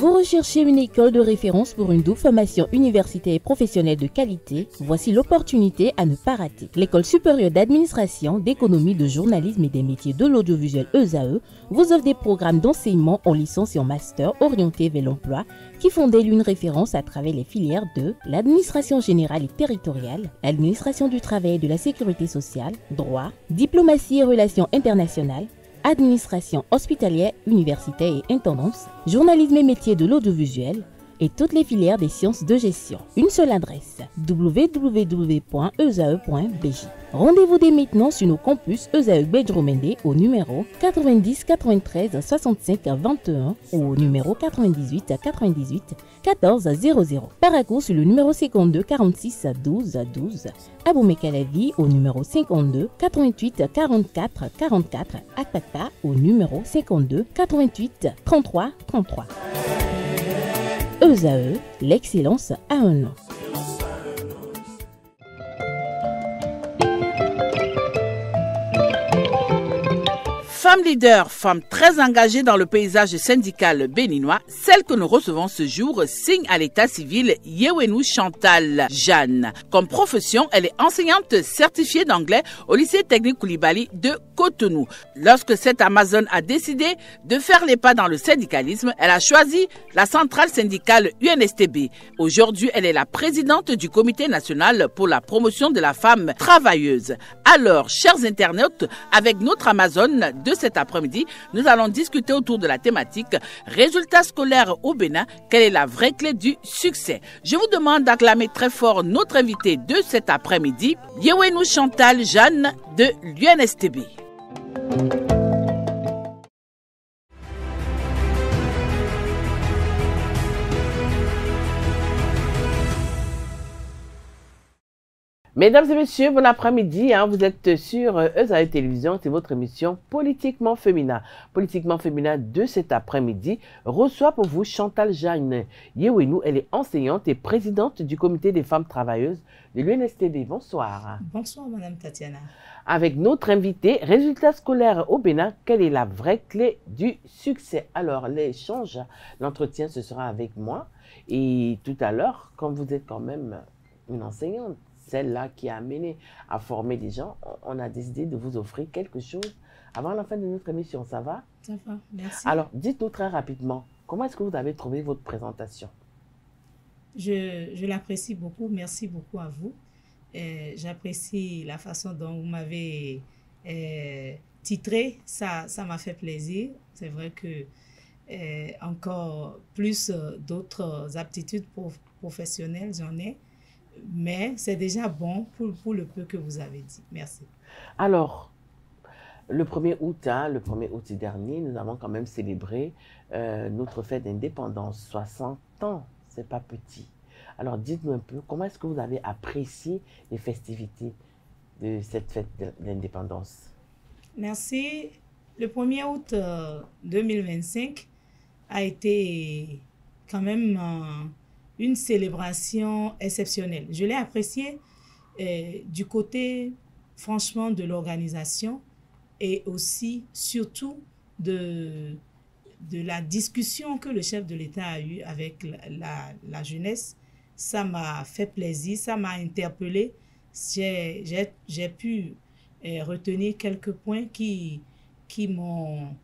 Vous recherchez une école de référence pour une double formation universitaire et professionnelle de qualité? Voici l'opportunité à ne pas rater. L'École supérieure d'administration, d'économie, de journalisme et des métiers de l'audiovisuel ESAE vous offre des programmes d'enseignement en licence et en master orientés vers l'emploi qui font d'elle une référence à travers les filières de l'administration générale et territoriale, l'administration du travail et de la sécurité sociale, droit, diplomatie et relations internationales, administration hospitalière, universitaire et intendance, journalisme et métiers de l'audiovisuel et toutes les filières des sciences de gestion. Une seule adresse, www.esae.bj. Rendez-vous dès maintenant sur nos campus ESAE Bedromende au numéro 90 93 65 21 ou au numéro 98 98 14 00. Paracourt sur le numéro 52 46 12 12. Aboumé-Calavi au numéro 52 88 44 44. Akpata au numéro 52 88 33 33. ESAE, l'excellence à un nom. Femme leader, femme très engagée dans le paysage syndical béninois, celle que nous recevons ce jour signe à l'état civil Yewenou Chantal Jeanne. Comme profession, elle est enseignante certifiée d'anglais au lycée technique Koulibaly de Cotonou. Lorsque cette Amazone a décidé de faire les pas dans le syndicalisme, elle a choisi la centrale syndicale UNSTB. Aujourd'hui, elle est la présidente du comité national pour la promotion de la femme travailleuse. Alors, chers internautes, avec notre Amazone de cet après-midi, nous allons discuter autour de la thématique résultats scolaires au Bénin, quelle est la vraie clé du succès? Je vous demande d'acclamer très fort notre invité de cet après-midi, Yewenou Chantal Jeanne de l'UNSTB. Mesdames et messieurs, bon après-midi. Vous êtes sur ESAE Télévision, c'est votre émission Politiquement Féminin. Politiquement Féminin de cet après-midi reçoit pour vous Chantal Jeanne Yewenou. Elle est enseignante et présidente du comité des femmes travailleuses de l'UNSTB. Bonsoir. Bonsoir, Madame Tatiana. Avec notre invité, résultats scolaires au Bénin, quelle est la vraie clé du succès? Alors, l'échange, l'entretien, ce sera avec moi. Et tout à l'heure, comme vous êtes quand même une enseignante, celle-là qui a amené à former des gens, on a décidé de vous offrir quelque chose avant la fin de notre émission. Ça va? Ça va, merci. Alors, dites-nous très rapidement, comment est-ce que vous avez trouvé votre présentation? Je l'apprécie beaucoup. Merci beaucoup à vous. J'apprécie la façon dont vous m'avez titré. Ça m'a fait plaisir. C'est vrai que encore plus d'autres aptitudes professionnelles, j'en ai. Mais c'est déjà bon pour le peu que vous avez dit. Merci. Alors, le 1er août, le 1er août dernier, nous avons quand même célébré notre fête d'indépendance. 60 ans, c'est pas petit. Alors, dites-nous un peu, comment est-ce que vous avez apprécié les festivités de cette fête d'indépendance? Merci. Le 1er août 2025 a été quand même une célébration exceptionnelle. Je l'ai appréciée du côté, franchement, de l'organisation et aussi, surtout, de la discussion que le chef de l'État a eue avec la jeunesse. Ça m'a fait plaisir, ça m'a interpellée. J'ai pu retenir quelques points qui m'ont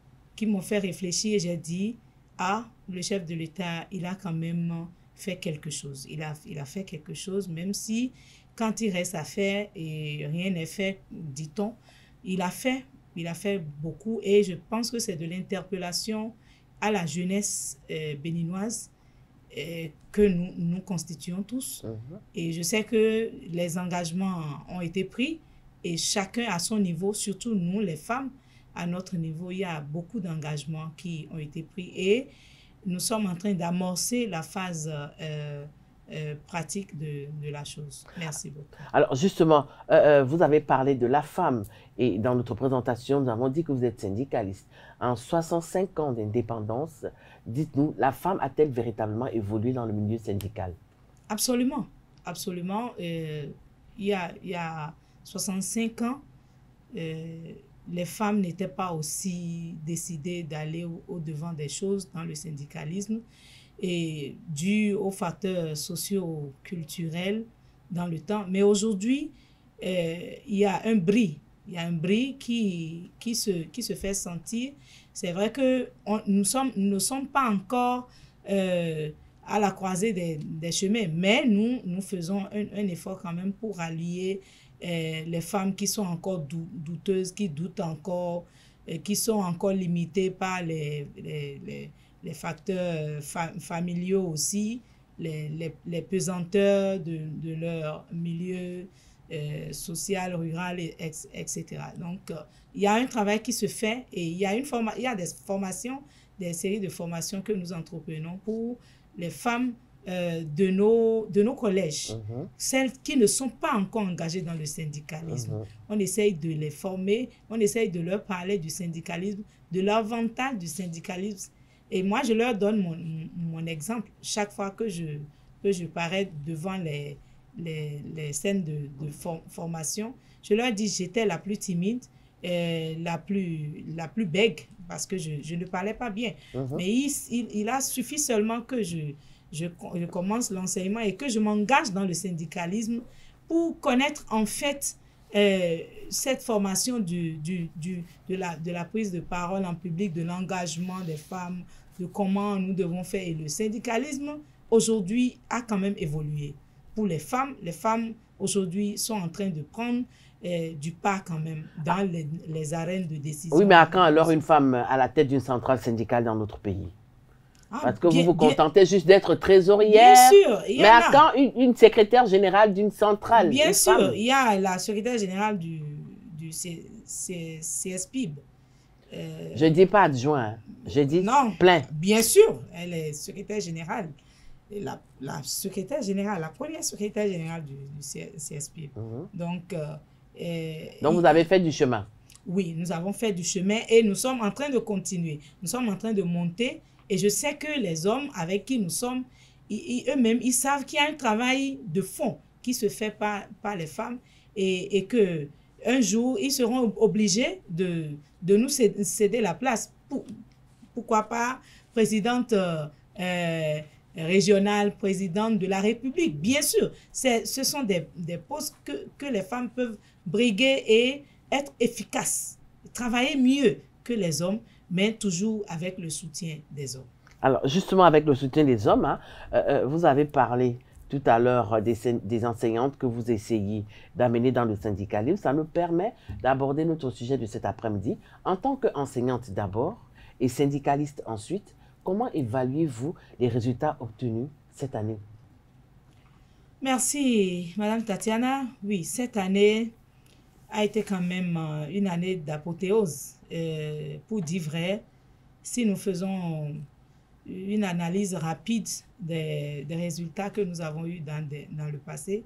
fait réfléchir. J'ai dit, le chef de l'État, il a quand même fait quelque chose. Il a fait quelque chose, même si quand il reste à faire et rien n'est fait, dit-on, il a fait beaucoup et je pense que c'est de l'interpellation à la jeunesse béninoise que nous constituons tous. Et je sais que les engagements ont été pris et chacun à son niveau, surtout nous les femmes, à notre niveau, il y a beaucoup d'engagements qui ont été pris et nous sommes en train d'amorcer la phase pratique de la chose. Merci beaucoup. Alors justement, vous avez parlé de la femme et dans notre présentation, nous avons dit que vous êtes syndicaliste. En 65 ans d'indépendance, dites-nous, la femme a-t-elle véritablement évolué dans le milieu syndical? Absolument, absolument. Il y a 65 ans, les femmes n'étaient pas aussi décidées d'aller au-devant des choses dans le syndicalisme. et dû aux facteurs socio-culturels dans le temps. Mais aujourd'hui, il y a un bris. Il y a un bris qui se fait sentir. C'est vrai que nous ne sommes pas encore à la croisée des chemins, mais nous faisons un effort quand même pour allier les femmes qui sont encore douteuses, qui doutent encore, qui sont encore limitées par les facteurs familiaux aussi, les pesanteurs de leur milieu social, rural, etc. Donc, il y a un travail qui se fait et il y a des formations, des séries de formations que nous entreprenons pour les femmes de nos collèges, celles qui ne sont pas encore engagées dans le syndicalisme. On essaye de les former, on essaye de leur parler du syndicalisme, de l'avantage du syndicalisme. Et moi, je leur donne mon exemple chaque fois que je parais devant les scènes de formation. Je leur dis j'étais la plus timide, la plus bègue, parce que je ne parlais pas bien. Mais il a suffi seulement que je commence l'enseignement et que je m'engage dans le syndicalisme pour connaître en fait cette formation de la prise de parole en public, de l'engagement des femmes, de comment nous devons faire. Et le syndicalisme aujourd'hui a quand même évolué. Pour les femmes aujourd'hui sont en train de prendre du pas quand même dans les arènes de décision. Oui, mais à quand alors une femme à la tête d'une centrale syndicale dans notre pays? Parce que vous vous contentez juste d'être trésorière. Bien sûr. Mais à quand une secrétaire générale d'une centrale? Bien sûr, il y a la secrétaire générale du CSPIB. Je ne dis pas adjoint, je dis plein. Bien sûr, elle est secrétaire générale. La secrétaire générale, la première secrétaire générale du CSPIB. Donc, vous avez fait du chemin. Oui, nous avons fait du chemin et nous sommes en train de continuer. Nous sommes en train de monter et je sais que les hommes avec qui nous sommes, eux-mêmes, ils savent qu'il y a un travail de fond qui se fait par les femmes et que un jour, ils seront obligés de nous céder la place. Pourquoi pas présidente régionale, présidente de la République. Bien sûr, ce sont des postes que les femmes peuvent briguer et être efficaces, travailler mieux que les hommes, mais toujours avec le soutien des hommes. Alors, justement, avec le soutien des hommes, hein, vous avez parlé tout à l'heure des enseignantes que vous essayez d'amener dans le syndicalisme. Ça nous permet d'aborder notre sujet de cet après-midi. En tant qu'enseignante d'abord et syndicaliste ensuite, comment évaluez-vous les résultats obtenus cette année? Merci, Madame Tatiana. Oui, cette année a été quand même une année d'apothéose. Pour dire vrai, si nous faisons une analyse rapide des résultats que nous avons eus dans le passé,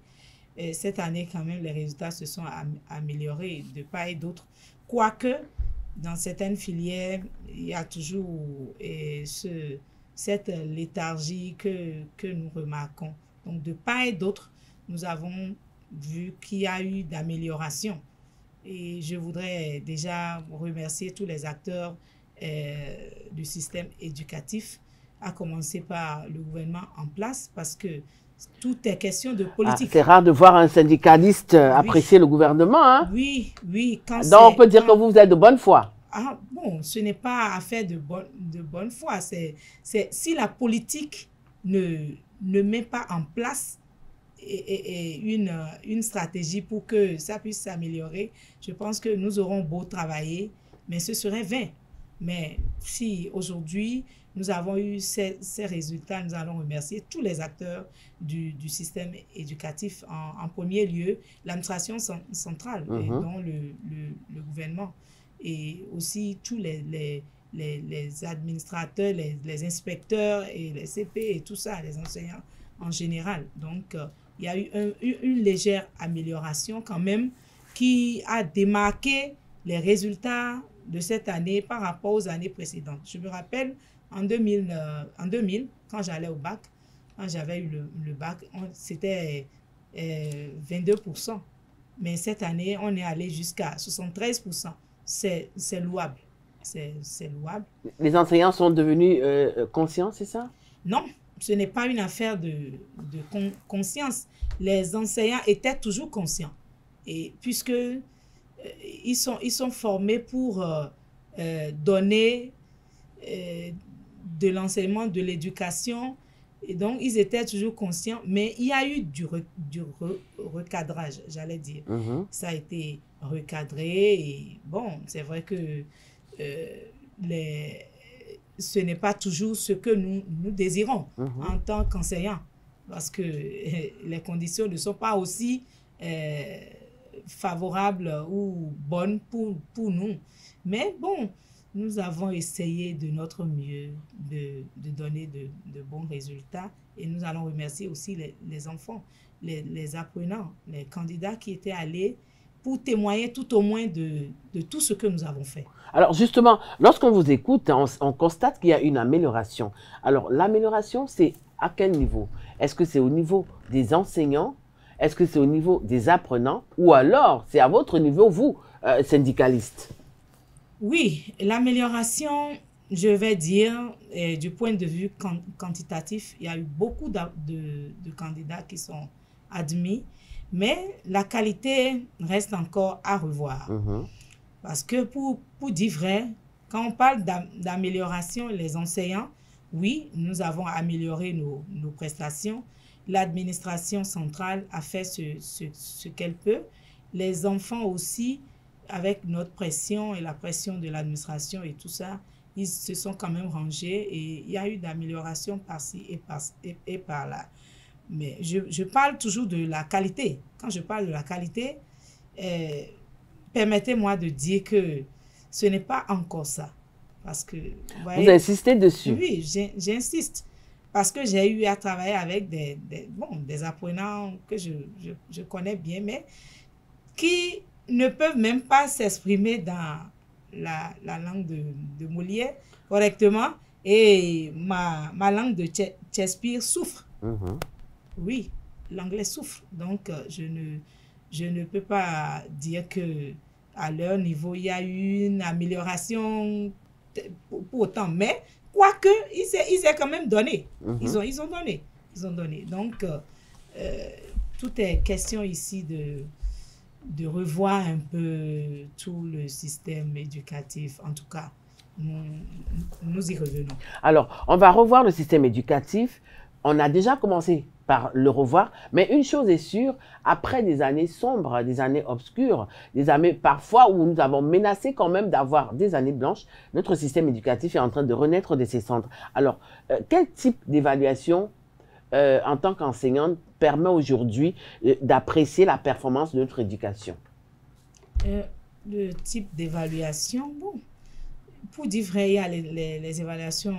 cette année, quand même, les résultats se sont améliorés de part et d'autre. Quoique, dans certaines filières, il y a toujours cette léthargie que nous remarquons. Donc, de part et d'autre, nous avons vu qu'il y a eu d'amélioration. Et je voudrais déjà remercier tous les acteurs du système éducatif, à commencer par le gouvernement en place, parce que tout est question de politique. C'est rare de voir un syndicaliste apprécier le gouvernement. Hein? Oui. Donc, on peut dire que vous êtes de bonne foi. Ah, bon, ce n'est pas affaire de bonne foi. Si la politique ne met pas en place une stratégie pour que ça puisse s'améliorer, je pense que nous aurons beau travailler, mais ce serait vain. Mais si aujourd'hui, nous avons eu ces résultats, nous allons remercier tous les acteurs du système éducatif, en premier lieu l'administration centrale, dont le gouvernement, et aussi tous les administrateurs, les inspecteurs et les CP et tout ça, les enseignants en général. Donc, il y a eu une légère amélioration quand même qui a démarqué les résultats de cette année par rapport aux années précédentes. Je me rappelle en 2000, quand j'allais au bac, quand j'avais eu le bac, c'était 22%. Mais cette année, on est allé jusqu'à 73%. C'est louable. C'est louable. Les enseignants sont devenus conscients, c'est ça? Non, ce n'est pas une affaire de conscience. Les enseignants étaient toujours conscients. Et puisque ils sont formés pour donner de l'enseignement, de l'éducation. Et donc, ils étaient toujours conscients. Mais il y a eu du recadrage, j'allais dire. Ça a été recadré. Et bon, c'est vrai que ce n'est pas toujours ce que nous désirons en tant qu'enseignants. Parce que les conditions ne sont pas aussi favorables ou bonnes pour nous. Mais bon, nous avons essayé de notre mieux de donner de bons résultats. Et nous allons remercier aussi les enfants, les apprenants, les candidats qui étaient allés pour témoigner tout au moins de tout ce que nous avons fait. Alors justement, lorsqu'on vous écoute, on constate qu'il y a une amélioration. Alors l'amélioration, c'est à quel niveau? Est-ce que c'est au niveau des enseignants? Est-ce que c'est au niveau des apprenants? Ou alors, c'est à votre niveau, vous, syndicalistes? Oui, l'amélioration, je vais dire, du point de vue quantitatif, il y a eu beaucoup de candidats qui sont admis, mais la qualité reste encore à revoir. Parce que pour dire vrai, quand on parle d'amélioration, les enseignants, oui, nous avons amélioré nos prestations. L'administration centrale a fait ce qu'elle peut. Les enfants aussi, avec notre pression et la pression de l'administration et tout ça, ils se sont quand même rangés et il y a eu d'améliorations par-ci et par-là. Mais je parle toujours de la qualité. Quand je parle de la qualité, permettez-moi de dire que ce n'est pas encore ça. Parce que, vous insistez dessus? Oui, j'insiste. Parce que j'ai eu à travailler avec des apprenants que je connais bien, mais qui ne peuvent même pas s'exprimer dans la langue de Molière correctement. Et ma langue de Shakespeare souffre. Oui, l'anglais souffre. Donc, je ne peux pas dire que à leur niveau, il y a eu une amélioration pour autant. Mais, quoique, ils aient quand même donné. Ils ont donné. Donc, tout est question ici de revoir un peu tout le système éducatif. En tout cas, nous y revenons. Alors, on va revoir le système éducatif. On a déjà commencé par le revoir, mais une chose est sûre, après des années sombres, des années obscures, des années parfois où nous avons menacé quand même d'avoir des années blanches, notre système éducatif est en train de renaître de ses cendres. Alors, quel type d'évaluation en tant qu'enseignante permet aujourd'hui d'apprécier la performance de notre éducation? Le type d'évaluation, bon, pour dire vrai, il y a les évaluations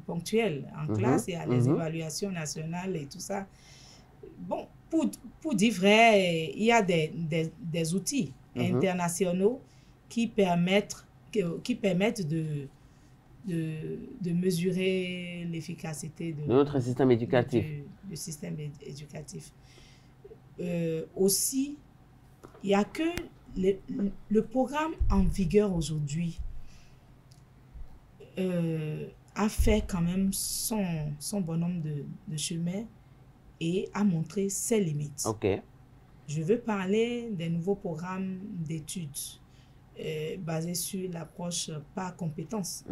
ponctuelles en classe, il y a les évaluations nationales et tout ça. Bon, pour dire vrai, il y a des outils internationaux qui permettent de mesurer l'efficacité de notre système éducatif. Du système éducatif. Aussi, il n'y a que le programme en vigueur aujourd'hui a fait quand même son bonhomme de chemin et a montré ses limites. Okay. Je veux parler des nouveaux programmes d'études basés sur l'approche par compétences.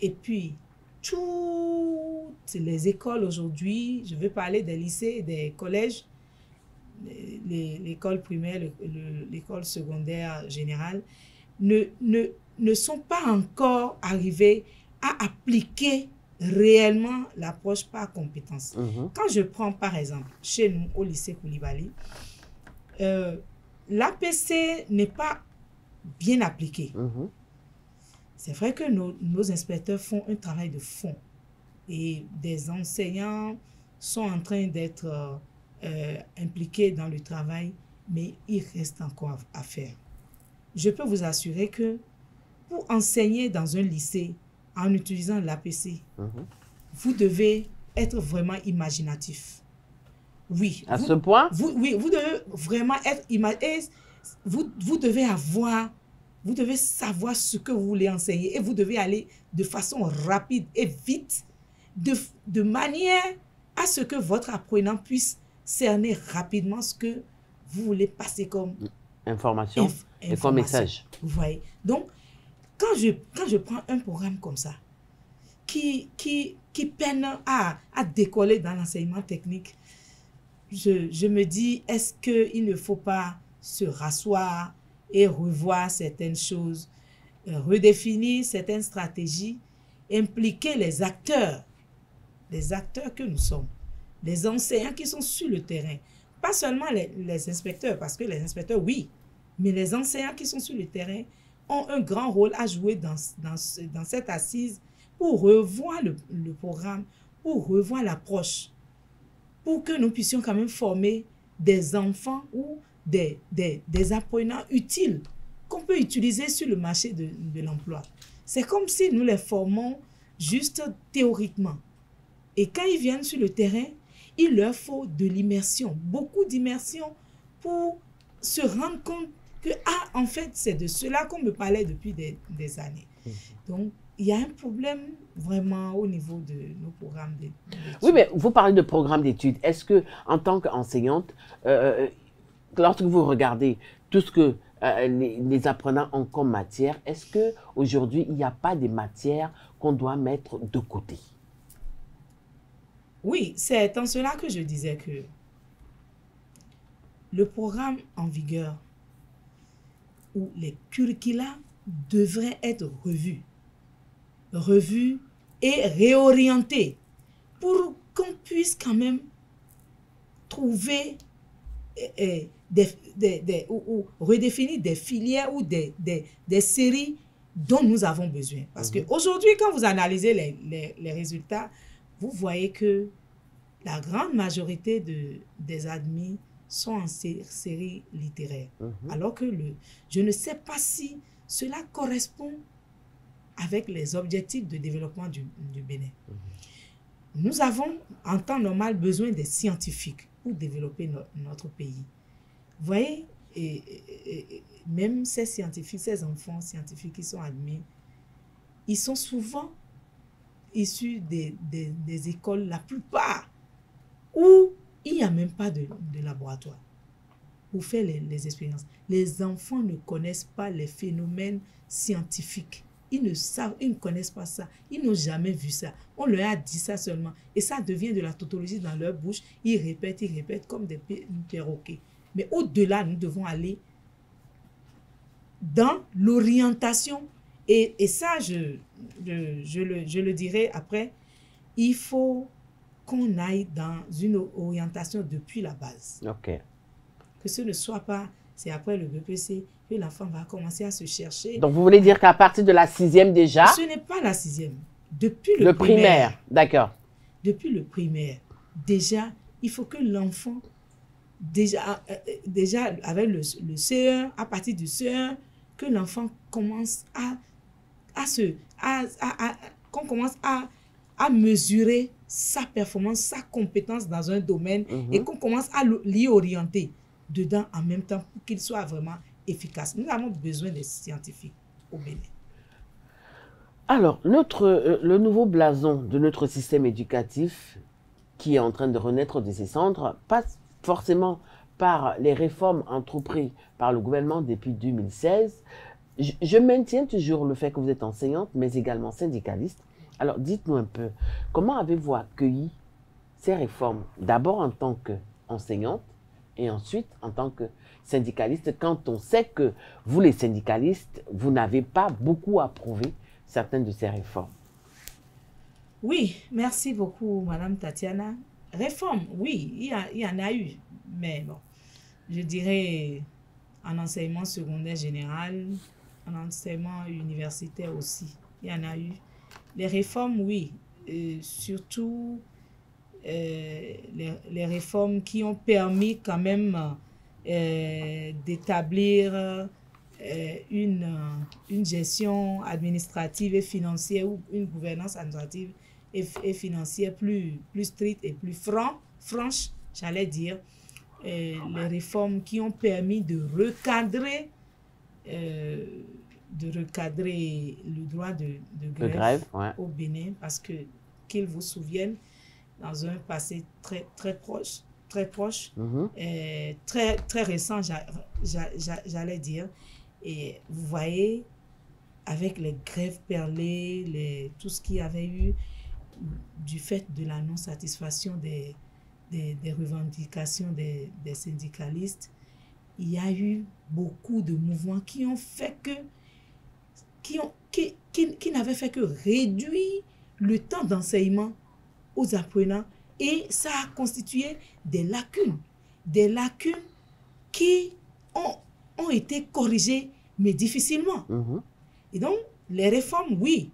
Et puis, toutes les écoles aujourd'hui, je veux parler des lycées et des collèges, l'école primaire, l'école secondaire générale, ne sont pas encore arrivés à appliquer réellement l'approche par compétence. Quand je prends par exemple, chez nous, au lycée Koulibaly, l'APC n'est pas bien appliqué. C'est vrai que nos inspecteurs font un travail de fond et des enseignants sont en train d'être impliqués dans le travail, mais il reste encore à faire. Je peux vous assurer que pour enseigner dans un lycée en utilisant l'APC, vous devez être vraiment imaginatif. Oui. À ce point? Vous devez vraiment être imaginatif. Vous devez avoir vous devez savoir ce que vous voulez enseigner et vous devez aller de façon rapide et vite, de manière à ce que votre apprenant puisse cerner rapidement ce que vous voulez passer comme information et comme message. Vous voyez. Donc, quand je prends un programme comme ça, qui peine à décoller dans l'enseignement technique, je me dis, est-ce qu'il ne faut pas se rasseoir et revoir certaines choses, redéfinir certaines stratégies, impliquer les acteurs que nous sommes, les enseignants qui sont sur le terrain, pas seulement les inspecteurs, parce que les inspecteurs, oui, mais les enseignants qui sont sur le terrain ont un grand rôle à jouer dans cette assise pour revoir le programme, pour revoir l'approche, pour que nous puissions quand même former des enfants ou des apprenants utiles qu'on peut utiliser sur le marché de l'emploi. C'est comme si nous les formons juste théoriquement. Et quand ils viennent sur le terrain, il leur faut de l'immersion, beaucoup d'immersion pour se rendre compte que, en fait, c'est de cela qu'on me parlait depuis des années. Donc, il y a un problème vraiment au niveau de nos programmes d'études. Oui, mais vous parlez de programmes d'études. Est-ce que, en tant qu'enseignante, lorsque vous regardez tout ce que les apprenants ont comme matière, est-ce qu'aujourd'hui, il n'y a pas des matières qu'on doit mettre de côté? Oui, c'est en cela que je disais que le programme en vigueur ou les curricula devraient être revus et réorientés pour qu'on puisse quand même trouver ou redéfinir des filières ou des séries dont nous avons besoin. Parce qu'aujourd'hui, quand vous analysez les résultats, vous voyez que la grande majorité des admis sont en série littéraire. Alors que je ne sais pas si cela correspond avec les objectifs de développement du Bénin. Nous avons, en temps normal, besoin des scientifiques pour développer notre pays. Vous voyez, et même ces scientifiques, ces enfants scientifiques qui sont admis, ils sont souvent issus des écoles, la plupart, où il n'y a même pas de laboratoire pour faire les expériences. Les enfants ne connaissent pas les phénomènes scientifiques. Ils ne connaissent pas ça. Ils n'ont jamais vu ça. On leur a dit ça seulement. Et ça devient de la tautologie dans leur bouche. Ils répètent comme des perroquets. Mais au-delà, nous devons aller dans l'orientation. Et ça, je le dirai après, il faut qu'on aille dans une orientation depuis la base. OK. Que ce ne soit pas, c'est après le BPC que l'enfant va commencer à se chercher. Donc, vous voulez dire qu'à partir de la 6e déjà? Ce n'est pas la 6e. Depuis le primaire. D'accord. Depuis le primaire, déjà, il faut que l'enfant, déjà avec le CE1, à partir du CE1, que l'enfant commence qu'on commence à mesurer sa performance, sa compétence dans un domaine et qu'on commence à l'y orienter dedans en même temps pour qu'il soit vraiment efficace. Nous avons besoin des scientifiques au Bénin. Alors, le nouveau blason de notre système éducatif qui est en train de renaître de ses cendres passe forcément par les réformes entreprises par le gouvernement depuis 2016. Je maintiens toujours le fait que vous êtes enseignante, mais également syndicaliste. Alors, dites-nous un peu, comment avez-vous accueilli ces réformes, d'abord en tant qu'enseignante et ensuite en tant que syndicaliste, quand on sait que vous, les syndicalistes, vous n'avez pas beaucoup approuvé certaines de ces réformes? Oui, merci beaucoup, Madame Tatiana. Réforme, oui, il y en a eu, mais bon, je dirais en enseignement secondaire général, en enseignement universitaire aussi, il y en a eu. Les réformes, oui, surtout les réformes qui ont permis quand même d'établir une gestion administrative et financière ou une gouvernance administrative et financière plus stricte et plus franche, j'allais dire. Les réformes qui ont permis de recadrer de recadrer le droit de De grève, ouais. au Bénin, parce que, qu'ils vous souviennent, dans un passé très proche, très récent, j'allais dire, et vous voyez, avec les grèves perlées, tout ce qu'il y avait eu, du fait de la non-satisfaction des revendications des syndicalistes, il y a eu beaucoup de mouvements qui ont fait que, qui n'avaient fait que réduire le temps d'enseignement aux apprenants, et ça a constitué des lacunes qui ont été corrigées, mais difficilement. Et donc, les réformes, oui,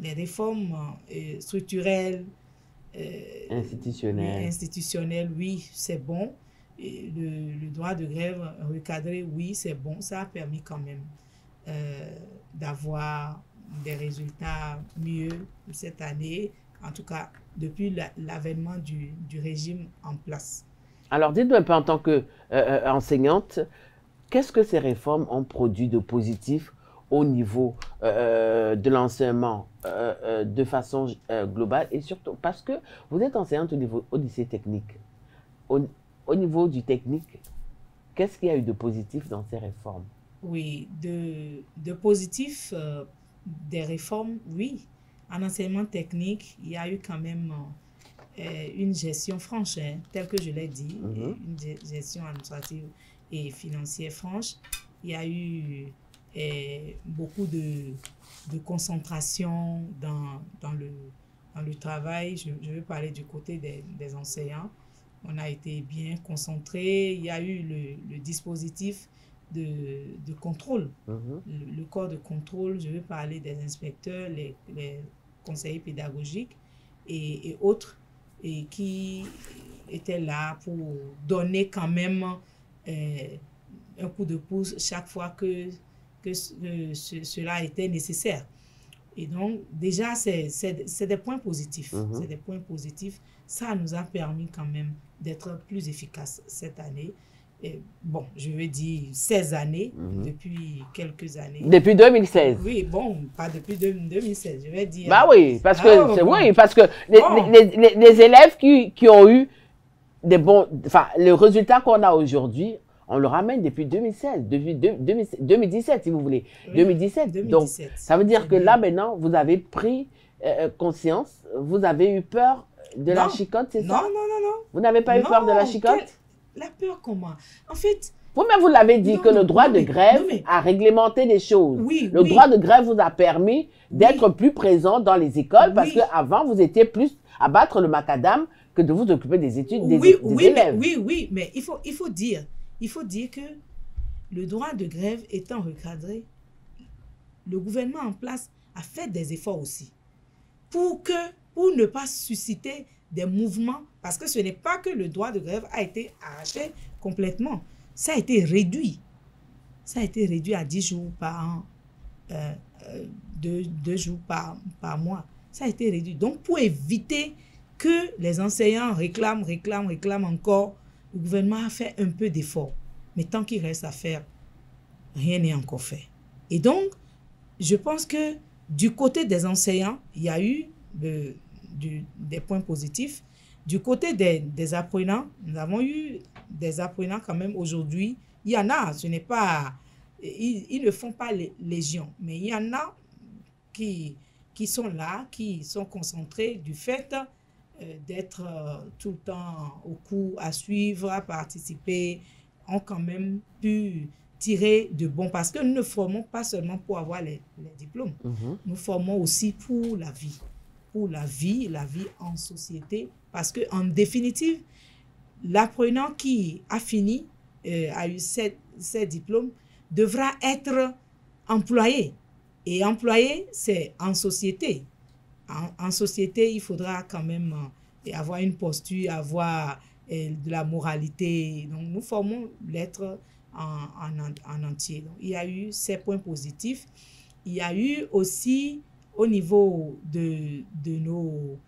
les réformes structurelles, institutionnelles, oui, c'est bon. Et le droit de grève recadré, oui, c'est bon. Ça a permis quand même d'avoir des résultats mieux cette année, en tout cas depuis l'avènement du régime en place. Alors, dites-nous un peu en tant qu'enseignante, qu'est-ce que ces réformes ont produit de positif au niveau de l'enseignement de façon globale, et surtout parce que vous êtes enseignante au lycée technique. Au niveau du technique, qu'est-ce qu'il y a eu de positif dans ces réformes? Oui, de positif, des réformes, oui. En enseignement technique, il y a eu quand même une gestion franche, hein, telle que je l'ai dit, une gestion administrative et financière franche. Il y a eu beaucoup de concentration dans le travail. Je veux parler du côté des enseignants. On a été bien concentrés. Il y a eu le dispositif de contrôle, le corps de contrôle. Je veux parler des inspecteurs, les conseillers pédagogiques et autres, et qui étaient là pour donner quand même un coup de pouce chaque fois que cela était nécessaire. Et donc, déjà, c'est des points positifs. C'est des points positifs. Ça nous a permis quand même d'être plus efficaces cette année. Et bon, je veux dire 16 années, depuis quelques années. Depuis 2016? Oui, bon, pas depuis 2016, je vais dire. Bah oui, parce que, oui, parce que les élèves qui ont eu des bons... Enfin, le résultat qu'on a aujourd'hui, on le ramène depuis 2016, depuis 2017, si vous voulez. Oui, 2017. Donc, ça veut dire que là, maintenant, vous avez pris conscience, vous avez eu peur de la chicotte, c'est ça? Non. Vous n'avez pas eu peur de la chicotte? La peur comment? En fait... Vous-même, vous l'avez dit que le droit de grève a réglementé les choses. Le droit de grève vous a permis d'être plus présent dans les écoles, parce qu'avant, vous étiez plus à battre le macadam que de vous occuper des études des élèves. Mais il faut dire que le droit de grève étant recadré, le gouvernement en place a fait des efforts aussi pour ne pas susciter des mouvements, parce que ce n'est pas que le droit de grève a été arraché complètement. Ça a été réduit. Ça a été réduit à 10 jours par an, 2 jours par mois. Ça a été réduit. Donc, pour éviter que les enseignants réclament encore, le gouvernement a fait un peu d'effort. Mais tant qu'il reste à faire, rien n'est encore fait. Et donc, je pense que du côté des enseignants, il y a eu des points positifs. Du côté des apprenants, nous avons eu des apprenants quand même aujourd'hui. Il y en a, ce n'est pas... Ils ne font pas légion, mais il y en a qui sont là, qui sont concentrés du fait d'être tout le temps au cours, à suivre, à participer, ont quand même pu tirer de bons, parce que nous ne formons pas seulement pour avoir les diplômes, nous formons aussi pour la vie. Pour la vie en société, parce qu'en définitive, l'apprenant qui a fini, a eu ces diplômes, devra être employé. Et employé, c'est en société. En société, il faudra quand même avoir une posture, avoir de la moralité. Donc, nous formons l'être en entier. Donc, il y a eu ces points positifs. Il y a eu aussi, au niveau de nos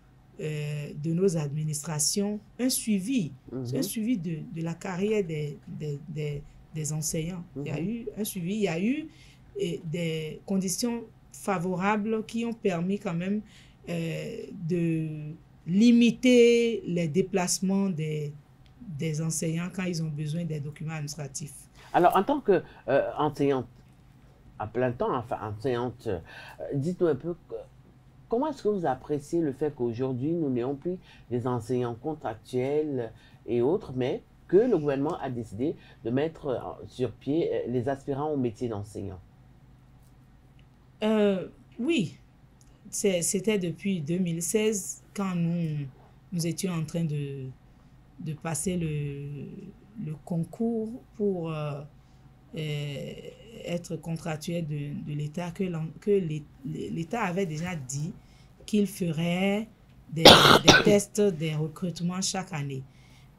administrations, un suivi de la carrière des enseignants. Il y a eu un suivi, il y a eu des conditions favorables qui ont permis quand même de limiter les déplacements des enseignants quand ils ont besoin des documents administratifs. Alors, en tant qu'enseignante à plein temps, enfin enseignante, dites-nous un peu, comment est-ce que vous appréciez le fait qu'aujourd'hui, nous n'ayons plus des enseignants contractuels et autres, mais que le gouvernement a décidé de mettre sur pied les aspirants au métier d'enseignant? Oui, c'était depuis 2016 quand nous étions en train de passer le concours pour être contractuel de l'État que l'État avait déjà dit qu'il ferait des tests, des recrutements chaque année.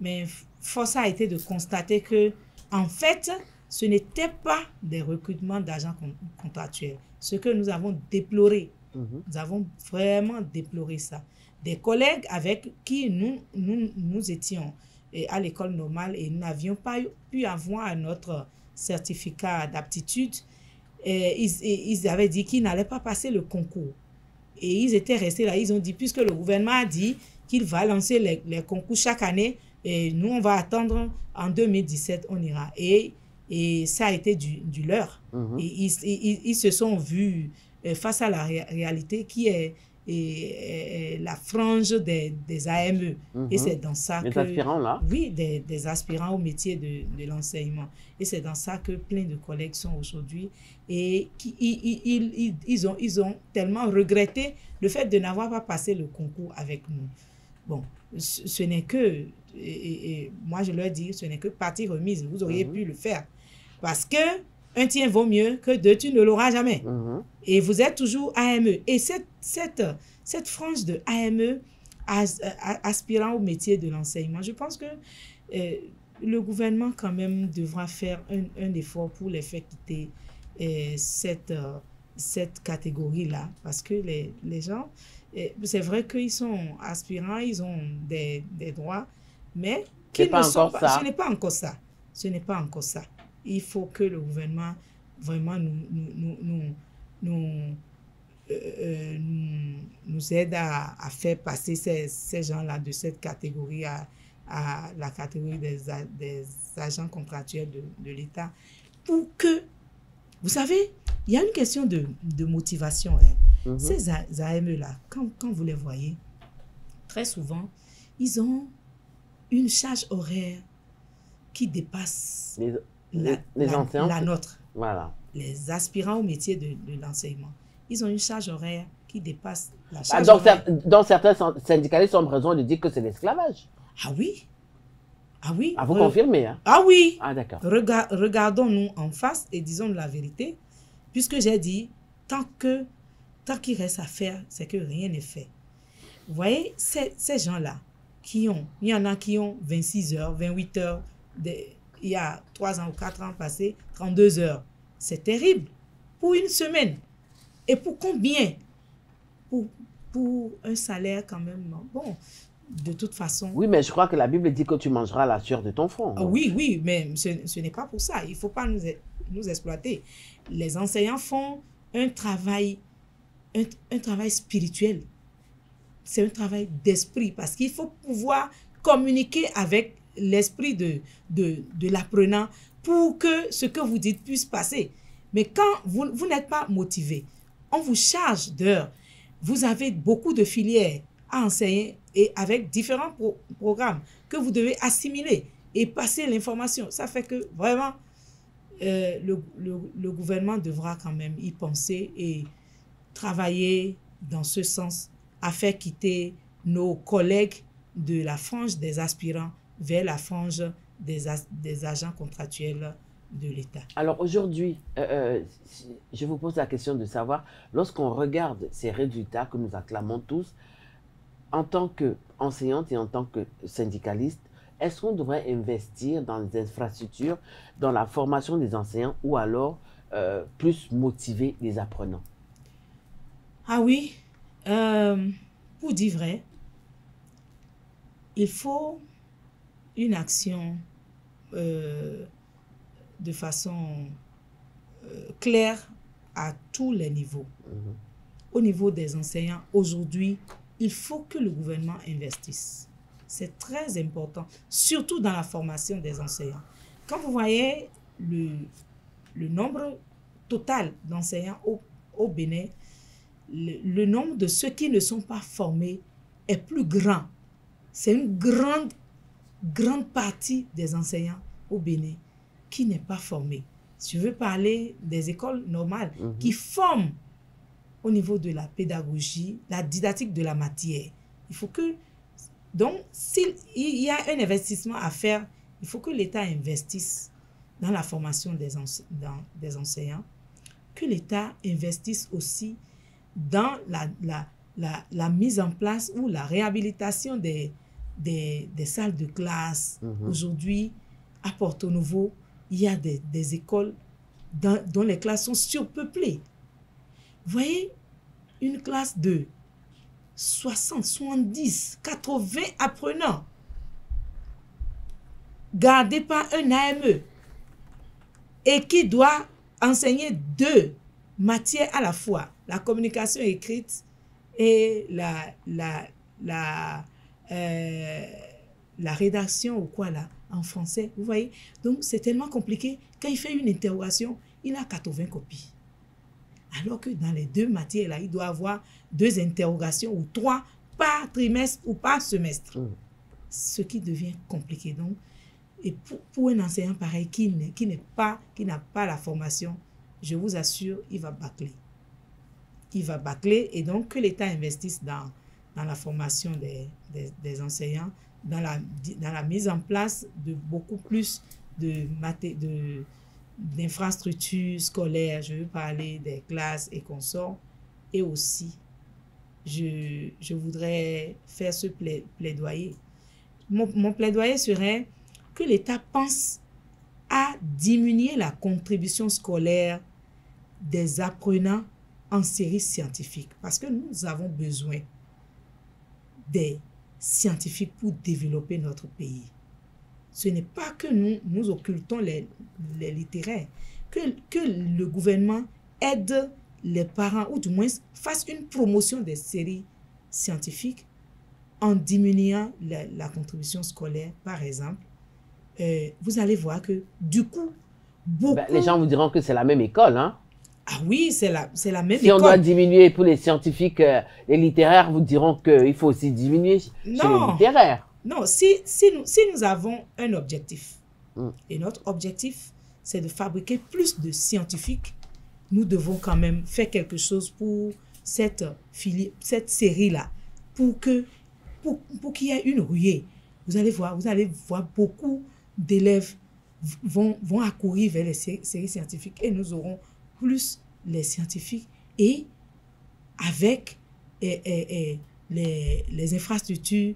Mais force a été de constater que, en fait, ce n'était pas des recrutements d'agents contractuels. Ce que nous avons déploré, nous avons vraiment déploré ça. Des collègues avec qui nous étions à l'école normale et nous n'avions pas pu avoir notre certificat d'aptitude, ils avaient dit qu'ils n'allaient pas passer le concours. Et ils étaient restés là, ils ont dit, puisque le gouvernement a dit qu'il va lancer les concours chaque année, et nous on va attendre en 2017, on ira. Et ça a été du leurre. Et ils se sont vus face à la réalité qui est la frange des AME. Et c'est dans ça les aspirants là? Oui, des aspirants au métier de l'enseignement. Et c'est dans ça que plein de collègues sont aujourd'hui. Et ils ont tellement regretté le fait de n'avoir pas passé le concours avec nous. Bon, ce n'est que, et moi je leur dis, ce n'est que partie remise. Vous auriez pu le faire. Parce que un tien vaut mieux que deux, tu ne l'auras jamais. Et vous êtes toujours AME. Et cette frange de AME aspirant au métier de l'enseignement, je pense que le gouvernement quand même devra faire un effort pour les faire quitter cette catégorie-là. Parce que les gens, c'est vrai qu'ils sont aspirants, ils ont des droits, mais ce n'est pas encore ça. Ce n'est pas encore ça. Il faut que le gouvernement vraiment nous aide à faire passer ces gens-là de cette catégorie à la catégorie des agents contractuels de l'État. Pour que, vous savez, il y a une question de motivation. Ces AME-là, quand vous les voyez, très souvent, ils ont une charge horaire qui dépasse la nôtre. Voilà. Les aspirants au métier de l'enseignement, ils ont une charge horaire qui dépasse la charge horaire. Donc certains syndicalistes ont raison de dire que c'est l'esclavage. Ah oui. Ah oui. Ah, vous confirmez, hein? Ah oui. Ah d'accord. Regardons-nous en face et disons la vérité, puisque j'ai dit, tant qu'il reste à faire, c'est que rien n'est fait. Vous voyez, ces gens-là, il y en a qui ont 26 heures, 28 heures, il y a 3 ans ou 4 ans passés, 32 heures. C'est terrible. Pour une semaine. Et pour combien? Pour un salaire quand même. Bon, de toute façon. Oui, mais je crois que la Bible dit que tu mangeras la sueur de ton front. Oui, mais ce n'est pas pour ça. Il ne faut pas nous exploiter. Les enseignants font un travail spirituel. C'est un travail d'esprit parce qu'il faut pouvoir communiquer avec l'esprit de l'apprenant pour que ce que vous dites puisse passer. Mais quand vous n'êtes pas motivé, on vous charge d'heures. Vous avez beaucoup de filières à enseigner et avec différents programmes que vous devez assimiler et passer l'information. Ça fait que vraiment, le gouvernement devra quand même y penser et travailler dans ce sens à faire quitter nos collègues de la frange des aspirants vers la frange des agents contractuels de l'État. Alors aujourd'hui, je vous pose la question de savoir, lorsqu'on regarde ces résultats que nous acclamons tous, en tant qu'enseignante et en tant que syndicaliste, est-ce qu'on devrait investir dans les infrastructures, dans la formation des enseignants ou alors plus motiver les apprenants? Ah oui, pour dire vrai, il faut une action de façon claire à tous les niveaux. Au niveau des enseignants, aujourd'hui, il faut que le gouvernement investisse. C'est très important, surtout dans la formation des enseignants. Quand vous voyez le nombre total d'enseignants au Bénin, le nombre de ceux qui ne sont pas formés est plus grand. C'est une grande partie des enseignants au Bénin qui n'est pas formée. Je veux parler des écoles normales qui forment au niveau de la pédagogie, la didactique de la matière. Il faut que, donc, s'il y a un investissement à faire, il faut que l'État investisse dans la formation des enseignants, que l'État investisse aussi dans la mise en place ou la réhabilitation des salles de classe. Aujourd'hui, à Porto Novo, il y a des écoles dont les classes sont surpeuplées. Vous voyez, une classe de 60, 70, 80 apprenants gardés par un AME et qui doit enseigner 2 matières à la fois, la communication écrite et la rédaction ou quoi là, en français, vous voyez. Donc, c'est tellement compliqué. Quand il fait une interrogation, il a 80 copies. Alors que dans les 2 matières là, il doit avoir 2 interrogations ou 3 par trimestre ou par semestre. Ce qui devient compliqué. Donc, et pour un enseignant pareil qui n'a pas la formation, je vous assure, il va bâcler. Il va bâcler, et donc que l'État investisse dans la formation des enseignants, dans la mise en place de beaucoup plus d'infrastructures scolaires. Je veux parler des classes et consorts. Et aussi, je voudrais faire ce plaidoyer. Mon plaidoyer serait que l'État pense à diminuer la contribution scolaire des apprenants en série scientifique. Parce que nous avons besoin des scientifiques pour développer notre pays. Ce n'est pas que nous occultons les littéraires, que le gouvernement aide les parents, ou du moins fasse une promotion des séries scientifiques en diminuant la contribution scolaire, par exemple. Vous allez voir que du coup, beaucoup... Les gens vous diront que c'est la même école, hein? Ah oui, c'est la même école. Si on doit diminuer pour les scientifiques, les littéraires vous diront qu'il faut aussi diminuer chez les littéraires. Non, si nous avons un objectif, et notre objectif, c'est de fabriquer plus de scientifiques, nous devons quand même faire quelque chose pour cette série-là, pour qu'il y ait une ruée. Vous allez voir beaucoup d'élèves vont accourir vers les séries scientifiques, et nous aurons plus les scientifiques, et avec les infrastructures,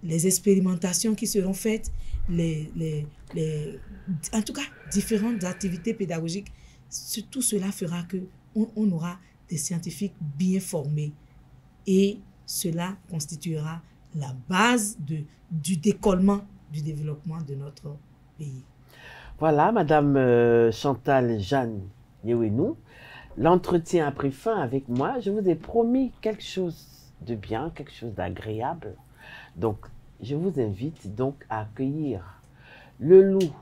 les expérimentations qui seront faites, en tout cas, différentes activités pédagogiques, tout cela fera qu'on aura des scientifiques bien formés, et cela constituera la base du décollement, du développement de notre pays. Voilà, Madame Chantal Jeanne Yewenou, l'entretien a pris fin avec moi. Je vous ai promis quelque chose de bien, quelque chose d'agréable. Donc, je vous invite donc à accueillir le loup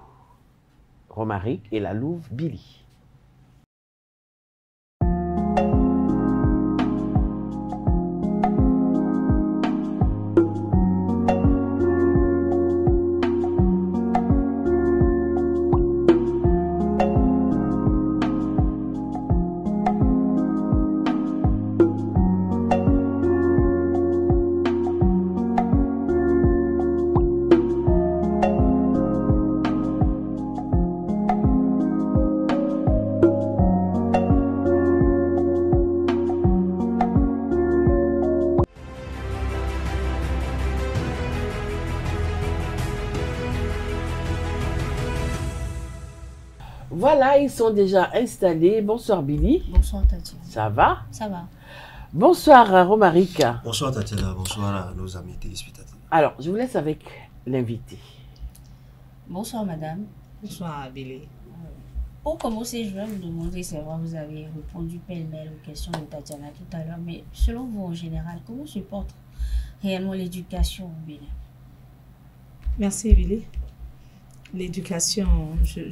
Romaric et la louve Billy. Voilà, ils sont déjà installés. Bonsoir Billy. Bonsoir Tatiana. Ça va? Ça va. Bonsoir Romaric. Bonsoir Tatiana, bonsoir à nos amis téléspectateurs. Alors, je vous laisse avec l'invité. Bonsoir madame. Bonsoir Billy. Pour commencer, je vais vous demander, c'est vrai, vous avez répondu pêle-mêle aux questions de Tatiana tout à l'heure, mais selon vous, en général, comment se porte réellement l'éducation au Bénin? Merci, Billy. L'éducation,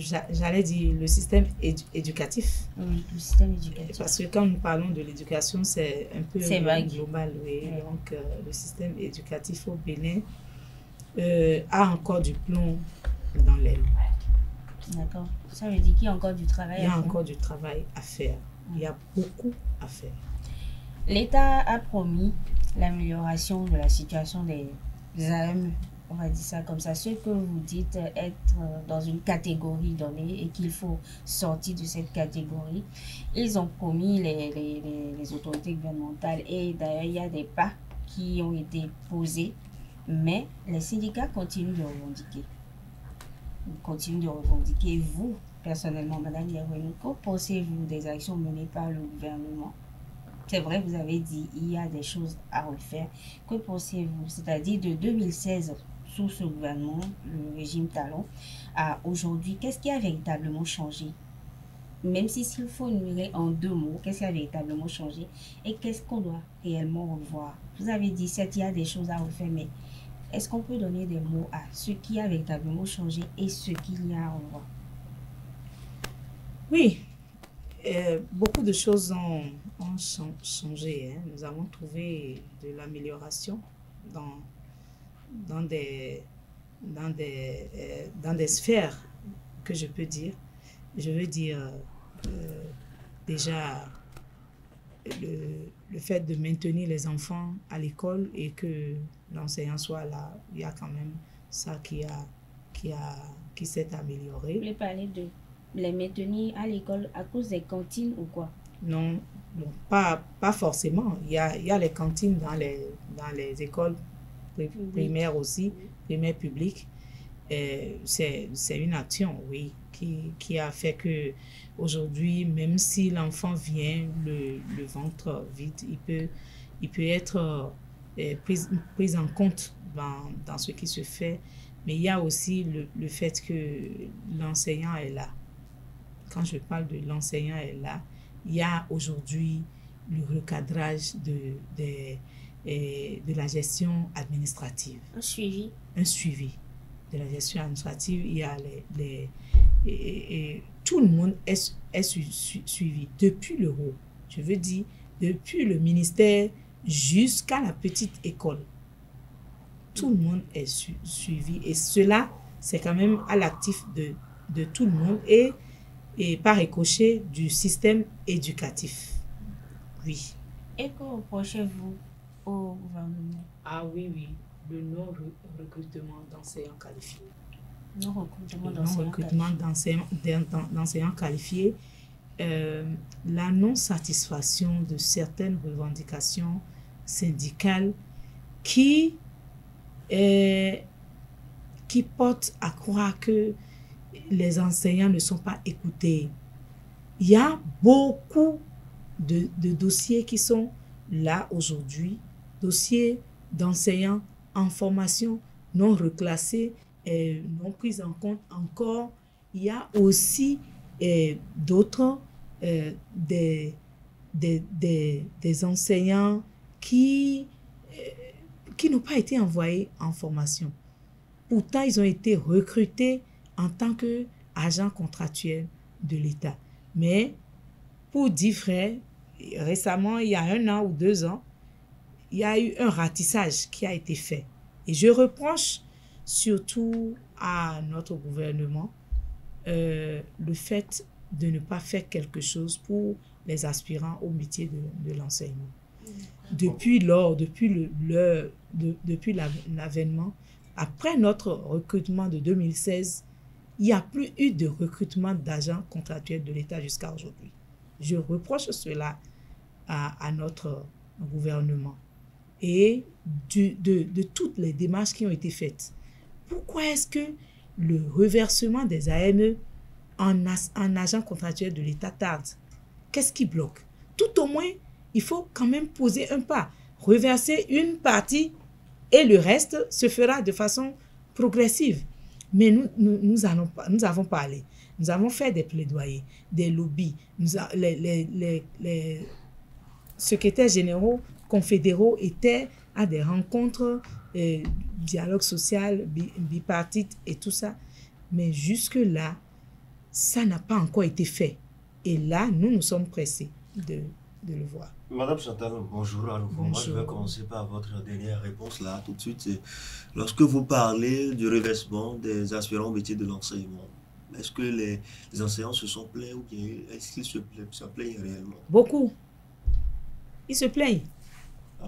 j'allais dire le système éducatif. Oui, le système éducatif. Parce que quand nous parlons de l'éducation, c'est un peu global. Oui. Oui. Donc, le système éducatif au Bénin a encore du plomb dans l'aile. D'accord. Ça veut dire qu'il y a encore du travail à faire. Il y a encore du travail à faire. Il y a beaucoup à faire. L'État a promis l'amélioration de la situation des AME. On va dire ça comme ça. Ceux que vous dites être dans une catégorie donnée et qu'il faut sortir de cette catégorie, ils ont promis les autorités gouvernementales, et d'ailleurs il y a des pas qui ont été posés, mais les syndicats continuent de revendiquer. Ils continuent de revendiquer. Vous, personnellement, Madame Yewenou, que pensez-vous des actions menées par le gouvernement? C'est vrai, vous avez dit il y a des choses à refaire. Que pensez-vous? C'est-à-dire de 2016 sous ce gouvernement, le régime Talon, à aujourd'hui, qu'est-ce qui a véritablement changé? Même s'il faut énumérer en 2 mots, qu'est-ce qui a véritablement changé et qu'est-ce qu'on doit réellement revoir? Vous avez dit, certes, il y a des choses à refaire, mais est-ce qu'on peut donner des mots à ce qui a véritablement changé et ce qu'il y a à revoir? Oui, beaucoup de choses ont changé. Hein. Nous avons trouvé de l'amélioration dans des sphères que je peux dire. Je veux dire déjà le fait de maintenir les enfants à l'école et que l'enseignant soit là. Il y a quand même ça qui s'est amélioré. Vous voulez parler de les maintenir à l'école à cause des cantines ou quoi? Non, pas forcément. Il y a les cantines dans les écoles primaires aussi, primaires publiques. C'est une action, oui, qui a fait que aujourd'hui, même si l'enfant vient le ventre vide, il peut être pris en compte dans ce qui se fait. Mais il y a aussi le fait que l'enseignant est là. Quand je parle de l'enseignant est là, il y a aujourd'hui le recadrage de la gestion administrative. Un suivi. Un suivi de la gestion administrative. Il y a tout le monde est suivi depuis le haut. Je veux dire, depuis le ministère jusqu'à la petite école. Tout le monde est suivi. Et cela, c'est quand même à l'actif de tout le monde et par ricochet du système éducatif. Oui. Et que reprochez-vous au gouvernement? Ah oui, le non-recrutement d'enseignants qualifiés. Non-recrutement d'enseignants qualifiés. La non-satisfaction de certaines revendications syndicales qui portent à croire que les enseignants ne sont pas écoutés. Il y a beaucoup de dossiers qui sont là aujourd'hui, dossiers d'enseignants en formation non reclassés, non pris en compte encore. Il y a aussi d'autres, des enseignants qui n'ont pas été envoyés en formation. Pourtant, ils ont été recrutés en tant qu'agents contractuels de l'État. Mais pour dire vrai, récemment, il y a 1 an ou 2 ans, il y a eu un ratissage qui a été fait. Et je reproche surtout à notre gouvernement le fait de ne pas faire quelque chose pour les aspirants au métier de l'enseignement. Depuis l'avènement, après notre recrutement de 2016, il n'y a plus eu de recrutement d'agents contractuels de l'État jusqu'à aujourd'hui. Je reproche cela à notre gouvernement et de toutes les démarches qui ont été faites. Pourquoi est-ce que le reversement des AME en agents contractuels de l'État tarde? Qu'est-ce qui bloque? Tout au moins, il faut quand même poser un pas, reverser une partie et le reste se fera de façon progressive. Mais nous avons parlé. Nous avons fait des plaidoyers, des lobbies. Les secrétaires généraux confédéraux étaient à des rencontres, dialogue social, bipartite et tout ça. Mais jusque-là, ça n'a pas encore été fait. Et là, nous sommes pressés de le voir. Madame Chantal, bonjour à nouveau. Moi, je vais commencer par votre dernière réponse là, tout de suite. Lorsque vous parlez du reversement des aspirants au métier de l'enseignement, est-ce que les enseignants se sont plaints ou bien est-ce qu'ils se plaignent réellement? Beaucoup. Ils se plaignent.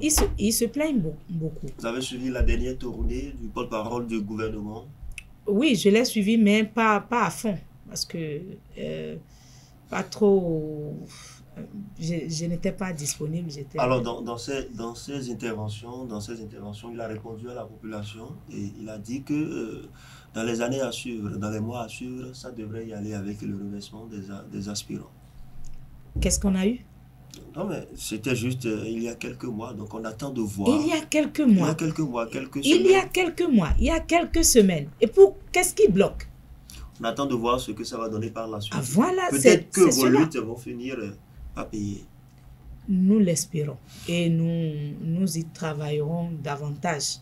Ils se plaignent beaucoup. Vous avez suivi la dernière tournée du porte-parole du gouvernement? Oui, je l'ai suivi, mais pas à fond. Parce que pas trop... Je n'étais pas disponible. Alors, dans ces interventions, il a répondu à la population et il a dit que dans les années à suivre, dans les mois à suivre, ça devrait y aller avec le reversement des aspirants. Qu'est-ce qu'on a eu? Non, mais c'était juste il y a quelques mois, donc on attend de voir. Il y a quelques mois. Quelques semaines. Il y a quelques semaines. Et pour qu'est-ce qui bloque? On attend de voir ce que ça va donner par la suite. Ah, voilà, peut-être que vos luttes vont finir à payer. Nous l'espérons. Et nous y travaillerons davantage.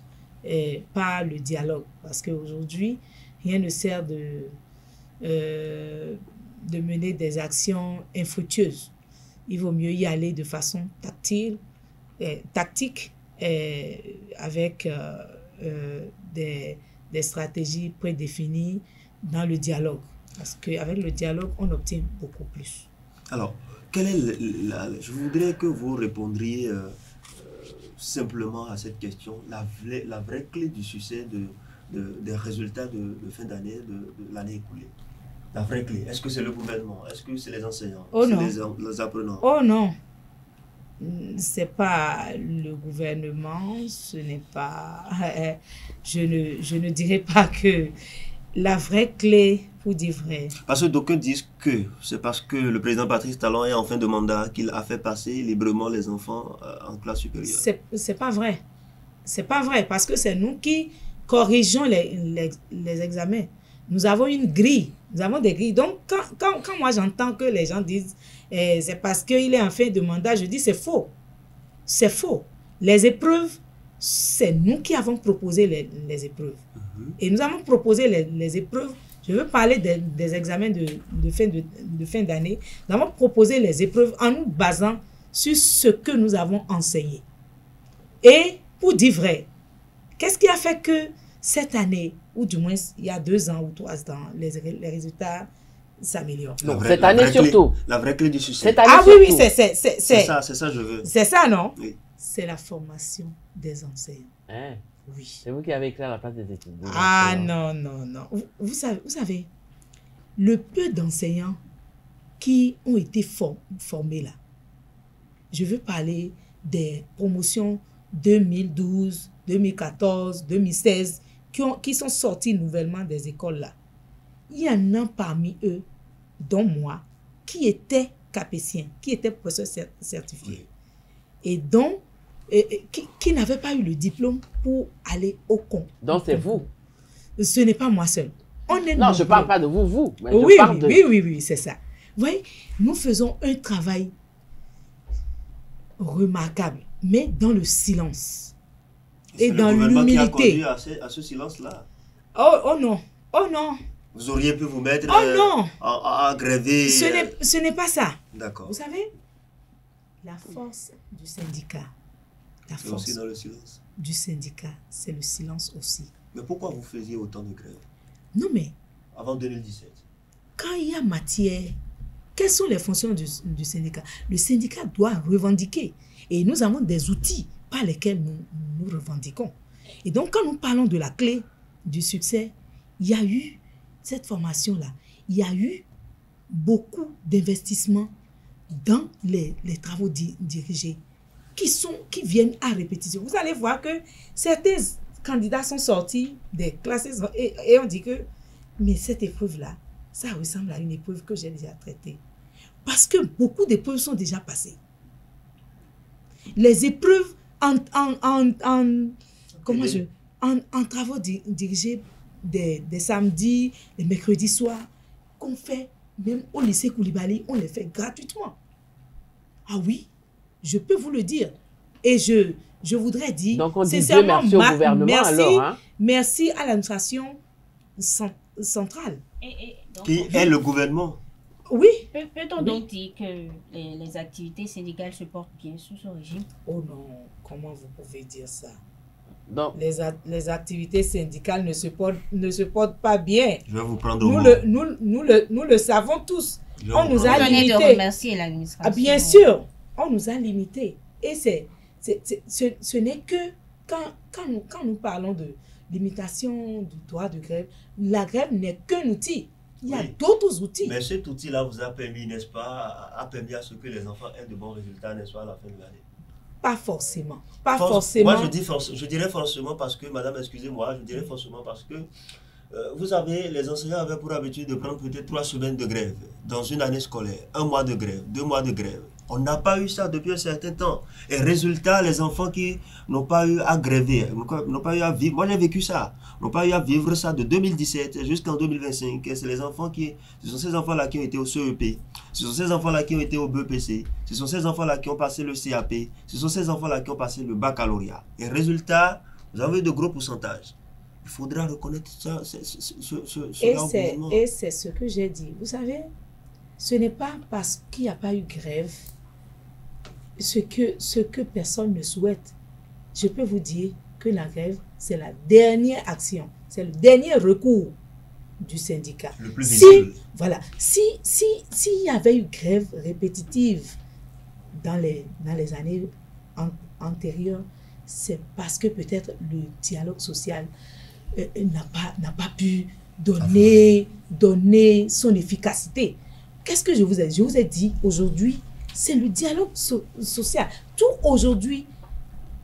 Par le dialogue. Parce qu'aujourd'hui, rien ne sert de mener des actions infructueuses. Il vaut mieux y aller de façon tactique, avec des stratégies prédéfinies dans le dialogue. Parce qu'avec le dialogue, on obtient beaucoup plus. Alors, je voudrais que vous répondriez simplement à cette question, la vraie clé du succès des résultats de fin d'année, de l'année écoulée. La vraie clé, est-ce que c'est le gouvernement? Est-ce que c'est les enseignants? Oh non. Les apprenants? Oh non. C'est pas le gouvernement, ce n'est pas... Je ne dirais pas que la vraie clé, pour dire vrai... Parce que d'aucuns disent que c'est parce que le président Patrice Talon est en fin de mandat qu'il a fait passer librement les enfants en classe supérieure. C'est pas vrai. C'est pas vrai, parce que c'est nous qui corrigeons les examens. Nous avons une grille. Nous avons des grilles. Donc, quand moi j'entends que les gens disent c'est parce qu'il est en fin de mandat, je dis c'est faux. C'est faux. Les épreuves, c'est nous qui avons proposé les épreuves. Et nous avons proposé les épreuves. Je veux parler des examens de fin d'année. Nous avons proposé les épreuves en nous basant sur ce que nous avons enseigné. Et pour dire vrai, qu'est-ce qui a fait que cette année, ou du moins il y a 2 ans ou 3 ans, les résultats s'améliorent? Cette année surtout. La vraie clé du succès. Oui, c'est ça je veux. C'est ça, non? Oui. C'est la formation des enseignants. Hein? Oui. C'est vous qui avez écrit à la place des études. Non. Vous savez, le peu d'enseignants qui ont été formés là, je veux parler des promotions 2012, 2014, 2016, qui sont sortis nouvellement des écoles là. Il y en a parmi eux, dont moi, qui étaient capétiens, qui étaient professeurs certifiés. Et donc, qui n'avaient pas eu le diplôme pour aller au concours. Donc c'est vous. Ce n'est pas moi seul. Non, je ne parle pas de vous. Mais oui, c'est ça. Vous voyez, nous faisons un travail remarquable, mais dans le silence. Et dans l'humilité. Qui a conduit à ce silence-là. Oh non. Vous auriez pu vous mettre à gréver. Ce n'est pas ça. D'accord. Vous savez, la force du syndicat, la force aussi dans le silence. Du syndicat, c'est le silence aussi. Mais pourquoi vous faisiez autant de grèves? Non, mais... Avant 2017. Quand il y a matière, quelles sont les fonctions du syndicat? Le syndicat doit revendiquer. Et nous avons des outils par lesquels nous revendiquons. Et donc, quand nous parlons de la clé du succès, il y a eu cette formation-là. Il y a eu beaucoup d'investissements dans les travaux dirigés qui viennent à répétition. Vous allez voir que certains candidats sont sortis des classes et on dit que mais cette épreuve-là, ça ressemble à une épreuve que j'ai déjà traitée. Parce que beaucoup d'épreuves sont déjà passées. Les épreuves en travaux dirigés, des samedis, des mercredis soirs, qu'on fait, même au lycée Koulibaly, on les fait gratuitement. Ah oui, je peux vous le dire. Et je voudrais dire, donc on dit sincèrement, merci au gouvernement merci, alors. Hein? Merci à l'administration centrale. Donc, Qui est le gouvernement? Oui. Peut-on donc dire que les activités syndicales se portent bien sous ce régime? Oh non, comment vous pouvez dire ça? Donc, les activités syndicales ne se portent pas bien. Je vais vous prendre au mot. Nous le savons tous. On nous a Vous venez de limités. remercier l'administration. Ah, bien sûr, on nous a limités. Et ce n'est que quand nous parlons de limitation du droit de grève, la grève n'est qu'un outil. Il y a d'autres outils. Mais cet outil-là vous a permis, n'est-ce pas, a permis à ce que les enfants aient de bons résultats, n'est-ce pas, à la fin de l'année? Pas forcément. Pas forcément. Moi, je dirais forcément parce que, madame, excusez-moi, je dirais forcément parce que, vous savez, les enseignants avaient pour habitude de prendre peut-être 3 semaines de grève dans une année scolaire, 1 mois de grève, 2 mois de grève. On n'a pas eu ça depuis un certain temps. Et résultat, les enfants qui n'ont pas eu à gréver, n'ont pas eu à vivre, moi j'ai vécu ça, n'ont pas eu à vivre ça de 2017 jusqu'en 2025. Et c'est les enfants ce sont ces enfants-là qui ont été au CEP, ce sont ces enfants-là qui ont été au BEPC, ce sont ces enfants-là qui ont passé le CAP, ce sont ces enfants-là qui ont passé le baccalauréat. Et résultat, vous avez eu de gros pourcentages. Il faudra reconnaître ça, et c'est ce que j'ai dit. Vous savez, ce n'est pas parce qu'il n'y a pas eu grève ce que personne ne souhaite. Je peux vous dire que la grève, c'est la dernière action, c'est le dernier recours du syndicat. Le plus visible. Voilà. S'il y avait eu grève répétitive dans les années antérieures, c'est parce que peut-être le dialogue social n'a pas pu donner son efficacité. Qu'est-ce que je vous ai dit? Je vous ai dit aujourd'hui, c'est le dialogue social. Tout aujourd'hui,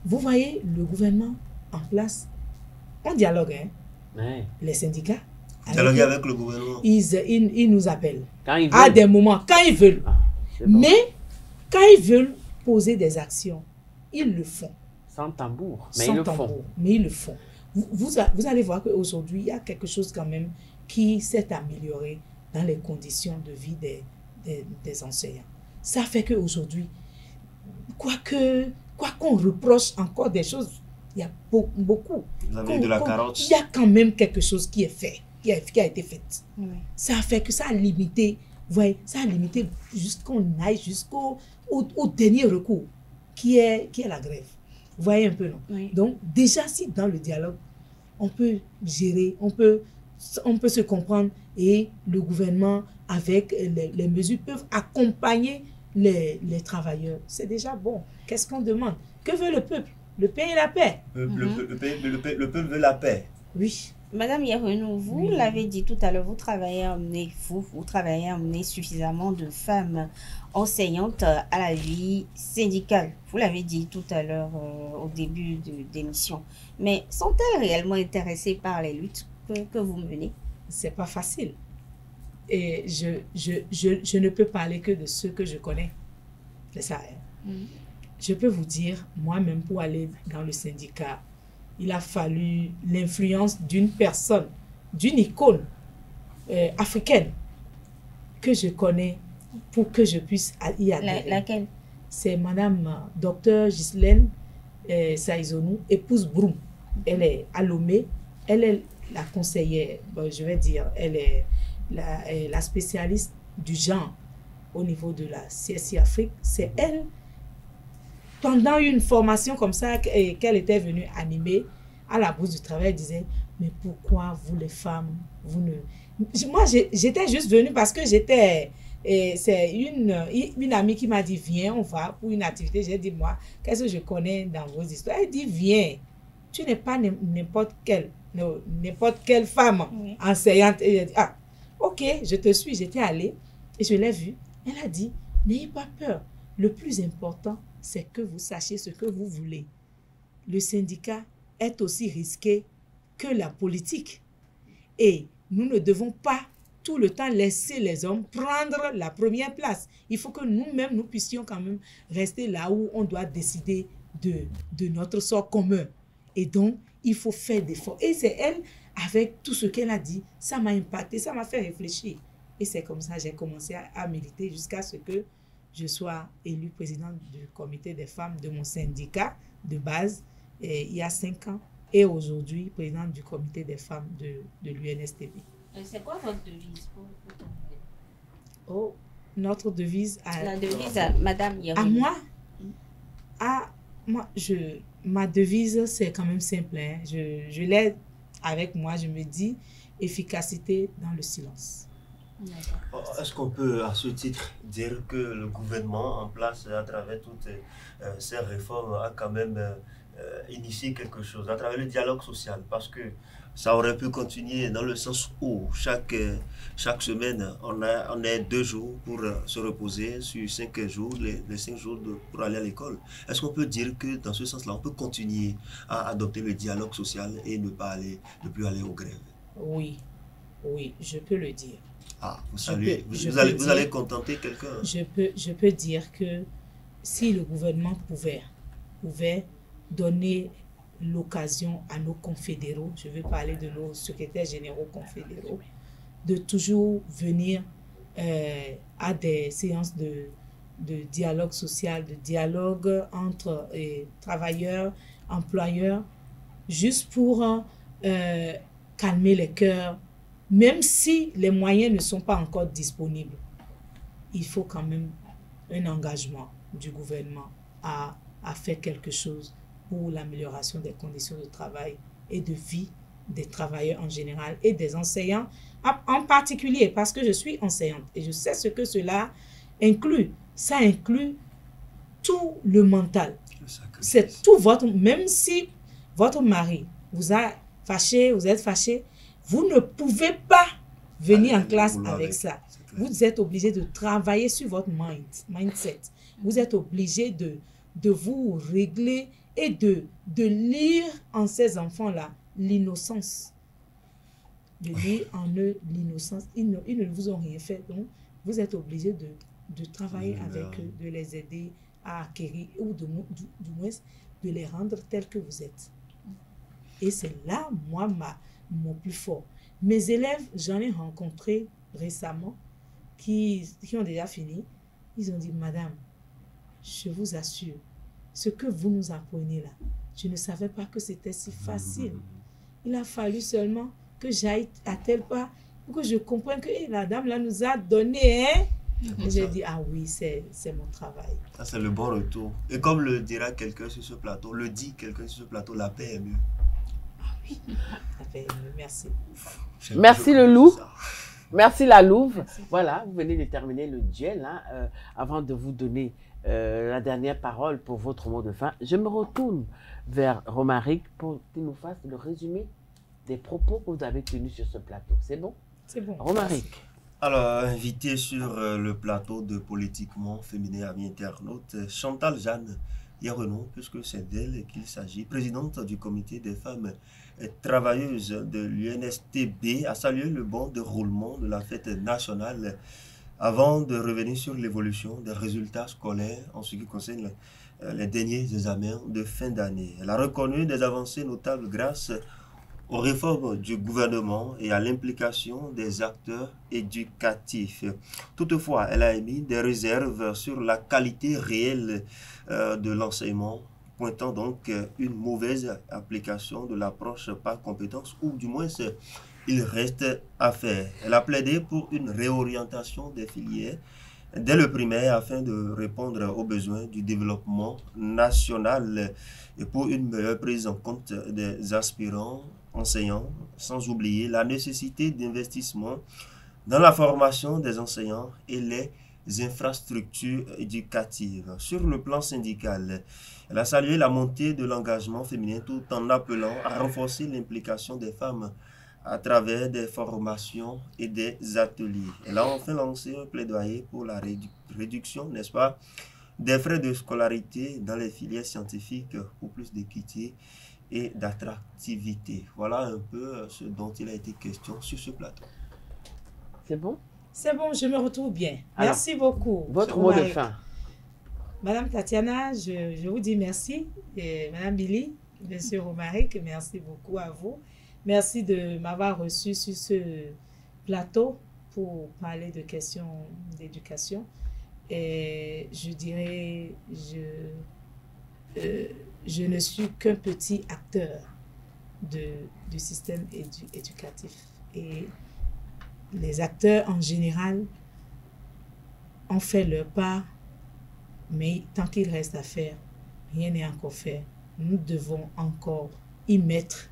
vous voyez le gouvernement en place, on dialogue, hein? Ouais. Les syndicats. Dialoguer avec le gouvernement. Ils nous appellent. Quand ils À veulent. des moments, quand ils veulent. Ah, c'est bon. Mais quand ils veulent poser des actions, ils le font. Sans tambour, mais Sans ils le tambour, font. mais ils le font. Vous allez voir qu'aujourd'hui, il y a quelque chose quand même qui s'est amélioré dans les conditions de vie des enseignants. Ça fait qu'aujourd'hui, quoi qu'on reproche encore des choses, il y a beaucoup. Vous avez eu de la carotte. Il y a quand même quelque chose qui est fait, qui a été fait. Oui. Ça a fait que ça a limité, voyez, ça a limité jusqu'au dernier recours, qui est la grève. Vous voyez un peu, non? Oui. Donc, déjà, si dans le dialogue, on peut gérer, on peut se comprendre et le gouvernement, avec les mesures, peuvent accompagner les travailleurs. C'est déjà bon. Qu'est-ce qu'on demande? Que veut le peuple? Le paix et la paix. Le peuple veut la paix. Oui. Madame Yerenou, vous l'avez dit tout à l'heure, vous travaillez à emmener suffisamment de femmes enseignantes à la vie syndicale. Vous l'avez dit tout à l'heure au début de l'émission. Mais sont-elles réellement intéressées par les luttes que vous menez? C'est pas facile. Et je ne peux parler que de ceux que je connais. C'est ça. Hein? Je peux vous dire, moi-même, pour aller dans le syndicat, il a fallu l'influence d'une personne, d'une icône africaine que je connais pour que je puisse y adhérer. Laquelle? C'est Madame Dr Ghislaine Saïzonou, épouse Broum. Elle est à Lomé. Elle est la conseillère, je vais dire, elle est la spécialiste du genre au niveau de la CSI Afrique. C'est elle, pendant une formation comme ça qu'elle était venue animer à la Bourse du Travail, elle disait, mais pourquoi vous les femmes, vous ne... Moi, j'étais juste venue parce que j'étais... c'est une amie qui m'a dit, viens, on va pour une activité. J'ai dit, moi, qu'est-ce que je connais dans vos histoires? Elle dit, viens, tu n'es pas n'importe quelle femme enseignante. Et j'ai dit, ah, ok, je te suis. J'étais allée et je l'ai vue. Elle a dit, n'ayez pas peur. Le plus important, c'est que vous sachiez ce que vous voulez. Le syndicat est aussi risqué que la politique. Et nous ne devons pas tout le temps laisser les hommes prendre la première place. Il faut que nous-mêmes, nous puissions quand même rester là où on doit décider de notre sort commun. Et donc, il faut faire d'efforts. Et c'est elle, avec tout ce qu'elle a dit, ça m'a impacté, ça m'a fait réfléchir. Et c'est comme ça que j'ai commencé à militer jusqu'à ce que je sois élue présidente du comité des femmes de mon syndicat de base il y a 5 ans. Et aujourd'hui, présidente du comité des femmes de l'UNSTB. C'est quoi votre devise pour ton gouvernement? Oh, notre devise La devise à Madame Yerounou. À moi? Ma devise, c'est quand même simple. Hein. Je l'ai avec moi, je me dis efficacité dans le silence. Est-ce qu'on peut, à ce titre, dire que le gouvernement en place, à travers toutes ces réformes, a quand même initié quelque chose, à travers le dialogue social? Parce que ça aurait pu continuer dans le sens où chaque semaine, on a 2 jours pour se reposer sur 5 jours, les 5 jours pour aller à l'école. Est-ce qu'on peut dire que dans ce sens-là, on peut continuer à adopter le dialogue social et ne plus aller aux grèves? Oui, je peux le dire. Ah, vous allez contenter quelqu'un? Je peux dire que si le gouvernement pouvait donner l'occasion à nos confédéraux, je veux parler de nos secrétaires généraux confédéraux, de toujours venir à des séances de dialogue social, de dialogue entre travailleurs, employeurs, juste pour calmer les cœurs, même si les moyens ne sont pas encore disponibles. Il faut quand même un engagement du gouvernement à faire quelque chose pour l'amélioration des conditions de travail et de vie des travailleurs en général et des enseignants en particulier, parce que je suis enseignante et je sais ce que cela inclut. Ça inclut tout le mental. C'est tout même si votre mari vous a fâché, vous êtes fâché, vous ne pouvez pas venir en classe avec ça. Vous êtes obligé de travailler sur votre mindset. Vous êtes obligé de vous régler et de lire en ces enfants-là l'innocence. De lire en eux l'innocence. Ils ne vous ont rien fait. Donc, vous êtes obligé de travailler avec eux, de les aider à acquérir, ou du moins, de les rendre tels que vous êtes. Et c'est là, moi, mon plus fort. Mes élèves, j'en ai rencontré récemment, qui ont déjà fini. Ils ont dit, madame, je vous assure, ce que vous nous apprenez là, je ne savais pas que c'était si facile. Il a fallu seulement que j'aille à tel pas pour que je comprenne que la dame là nous a donné. Hein? Et j'ai dit, ah oui, c'est mon travail. Ça, c'est le bon retour. Et comme le dira quelqu'un sur ce plateau, la paix est mieux. Ah oui, la paix est mieux, merci. Merci le loup. Merci la louve. Merci. Voilà, vous venez de terminer le duel. Hein. Avant de vous donner la dernière parole pour votre mot de fin, je me retourne vers Romaric pour qu'il nous fasse le résumé des propos que vous avez tenus sur ce plateau. C'est bon? C'est bon. Romaric. Alors, invité sur le plateau de Politiquement Féminin, amis internautes, Chantal Jeanne Yerounou, puisque c'est d'elle qu'il s'agit, présidente du comité des femmes travailleuses de l'UNSTB, a salué le bon déroulement de la fête nationale avant de revenir sur l'évolution des résultats scolaires en ce qui concerne les derniers examens de fin d'année. Elle a reconnu des avancées notables grâce aux réformes du gouvernement et à l'implication des acteurs éducatifs. Toutefois, elle a émis des réserves sur la qualité réelle de l'enseignement, pointant donc une mauvaise application de l'approche par compétence, ou du moins il reste à faire. Elle a plaidé pour une réorientation des filières dès le primaire afin de répondre aux besoins du développement national et pour une meilleure prise en compte des aspirants enseignants, sans oublier la nécessité d'investissement dans la formation des enseignants et les infrastructures éducatives. Sur le plan syndical, elle a salué la montée de l'engagement féminin tout en appelant à renforcer l'implication des femmes à travers des formations et des ateliers. Elle a enfin lancé un plaidoyer pour la réduction, n'est-ce pas, des frais de scolarité dans les filières scientifiques pour plus d'équité et d'attractivité. Voilà un peu ce dont il a été question sur ce plateau. C'est bon? C'est bon, je me retrouve bien. Alors, merci beaucoup. Votre mot de fin. Madame Tatiana, je vous dis merci. Et Madame Billy, Monsieur Romaric, merci beaucoup à vous. Merci de m'avoir reçu sur ce plateau pour parler de questions d'éducation. Et je dirais, je ne suis qu'un petit acteur du système éducatif. Et les acteurs en général ont fait leur part, mais tant qu'il reste à faire, rien n'est encore fait. Nous devons encore y mettre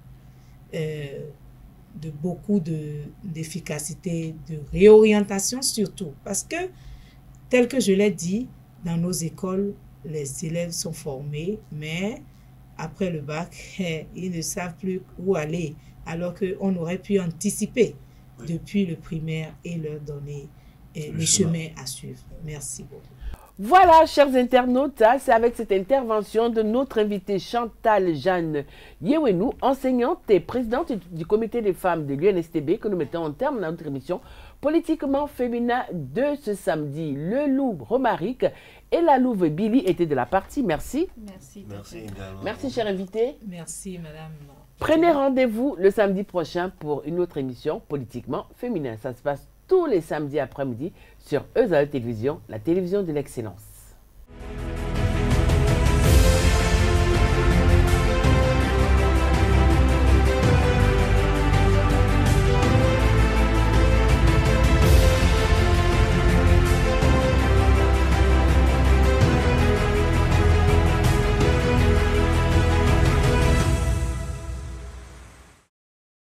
beaucoup d'efficacité, de réorientation surtout. Parce que, tel que je l'ai dit, dans nos écoles, les élèves sont formés, mais après le bac, ils ne savent plus où aller, alors qu'on aurait pu anticiper depuis le primaire et leur donner le chemin à suivre. Merci beaucoup. Voilà, chers internautes, c'est avec cette intervention de notre invitée Chantal Jeanne Yewenou, enseignante et présidente du comité des femmes de l'UNSTB, que nous mettons en terme dans notre émission Politiquement féminin de ce samedi. Le loup Romaric et la louve Billy étaient de la partie. Merci. Merci. Merci également. Merci, cher invité. Merci, madame. Prenez rendez-vous le samedi prochain pour une autre émission Politiquement féminin. Ça se passe tous les samedis après-midi sur Eusal Télévision, la télévision de l'excellence.